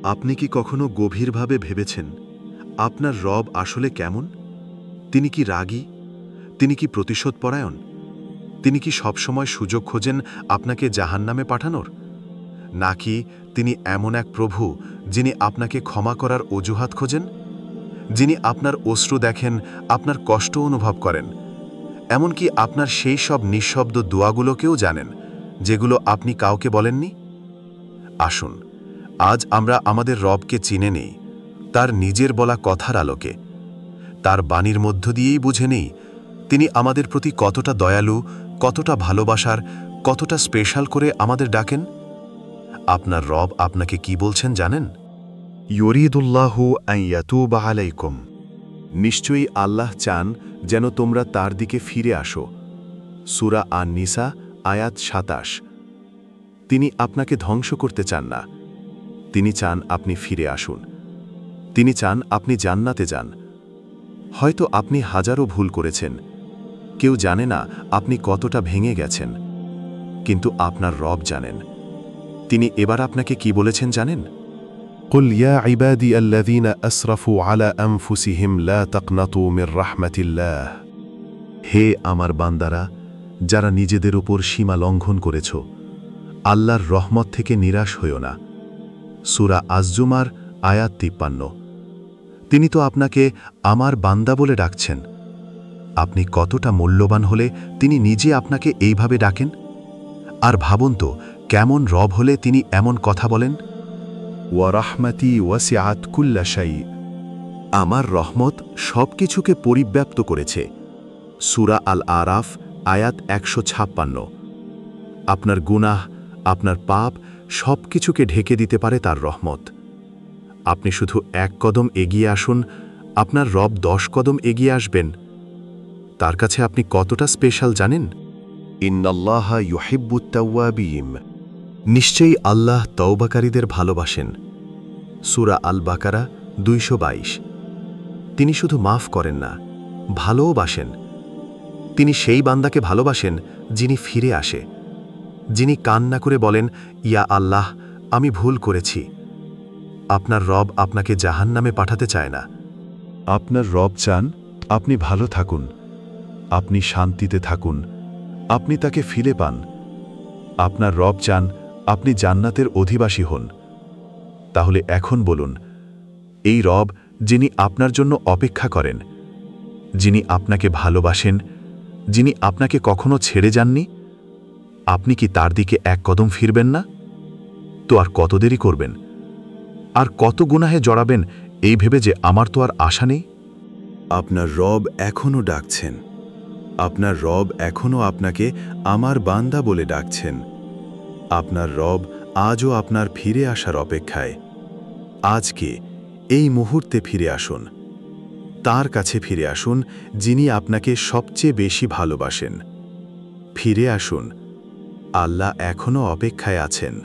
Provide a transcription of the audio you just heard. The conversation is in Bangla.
আপনি কি কখনো গভীরভাবে ভেবেছেন আপনার রব আসলে কেমন? তিনি কি রাগী? তিনি কি প্রতিশোধপরায়ণ? তিনি কি সবসময় সুযোগ খোঁজেন আপনাকে জাহান্নামে পাঠানোর? নাকি তিনি এমন এক প্রভু যিনি আপনাকে ক্ষমা করার অজুহাত খোঁজেন, যিনি আপনার অশ্রু দেখেন, আপনার কষ্ট অনুভব করেন, এমনকি আপনার সেই সব নিঃশব্দ দোয়াগুলোকেও জানেন যেগুলো আপনি কাউকে বলেননি? আসুন, আজ আমরা আমাদের রবকে চিনে নেই তার নিজের বলা কথার আলোকে। তার বাণীর মধ্য দিয়েই বুঝে নেই তিনি আমাদের প্রতি কতটা দয়ালু, কতটা ভালোবাসার, কতটা স্পেশাল করে আমাদের ডাকেন। আপনার রব আপনাকে কি বলছেন জানেন? ইউরিদুল্লাহু আন ইয়াতুবা আলাইকুম। নিশ্চয়ই আল্লাহ চান যেন তোমরা তার দিকে ফিরে আসো। সূরা আন-নিসা আয়াত ২৭। তিনি আপনাকে ধ্বংস করতে চান না। তিনি চান আপনি ফিরে আসুন। তিনি চান আপনি জান্নাতে যান। হয়তো আপনি হাজারো ভুল করেছেন, কেউ জানে না আপনি কতটা ভেঙে গেছেন, কিন্তু আপনার রব জানেন। তিনি এবার আপনাকে কি বলেছেন জানেন? قل يا عبادي الذين أسرفوا على أنفسهم لا تقنطوا من رحمة الله। হে আমার বান্দারা, যারা নিজেদের উপর সীমা লঙ্ঘন করেছ, আল্লাহর রহমত থেকে নিরাশ হইও না। সূরা আজ-জুমার আয়াত ৫৩। তিনি তো আপনাকে আমার বান্দা বলে ডাকছেন। আপনি কতটা মূল্যবান হলে তিনি নিজে আপনাকে এইভাবে ডাকেন? আর ভাবুন তো, কেমন রব হলে তিনি এমন কথা বলেন? ওয়া রাহমাতি ওয়াসিআত কুল্লা শাই। আমার রহমত সব কিছুকে পরিব্যাপ্ত করেছে। সূরা আল-আরাফ আয়াত ১৫৬। আপনার গুনাহ, আপনার পাপ সব কিছুকে ঢেকে দিতে পারে তার রহমত। আপনি শুধু এক কদম এগিয়ে আসুন, আপনার রব ১০ কদম এগিয়ে আসবেন। তার কাছে আপনি কতটা স্পেশাল জানেন? ইন্নাল্লাহা ইউহিব্বুত তাওয়াবিন। নিশ্চয়ই আল্লাহ তওবাকারীদের ভালোবাসেন। সূরা আল-বাকারা ২২২। তিনি শুধু মাফ করেন না, ভালোও বাসেন। তিনি সেই বান্দাকে ভালোবাসেন যিনি ফিরে আসে, যিনি কান্না করে বলেন, ইয়া আল্লাহ, আমি ভুল করেছি। আপনার রব আপনাকে জাহান্নামে পাঠাতে চায় না। আপনার রব চান আপনি ভালো থাকুন, আপনি শান্তিতে থাকুন, আপনি তাকে ফিরে পান। আপনার রব চান আপনি জান্নাতের অধিবাসী হন। তাহলে এখন বলুন, এই রব যিনি আপনার জন্য অপেক্ষা করেন, যিনি আপনাকে ভালোবাসেন, যিনি আপনাকে কখনো ছেড়ে যাননি, আপনি কি তার দিকে এক কদম ফিরবেন না? তো আর কত দেরি করবেন? আর কত গুনাহে জড়াবেন এই ভেবে যে আমার তো আর আশা নেই? আপনার রব এখনও ডাকছেন। আপনার রব এখনও আপনাকে আমার বান্দা বলে ডাকছেন। আপনার রব আজও আপনার ফিরে আসার অপেক্ষায়। আজকে এই মুহূর্তে ফিরে আসুন। তার কাছে ফিরে আসুন যিনি আপনাকে সবচেয়ে বেশি ভালোবাসেন। ফিরে আসুন, আল্লাহ এখনও অপেক্ষায় আছেন।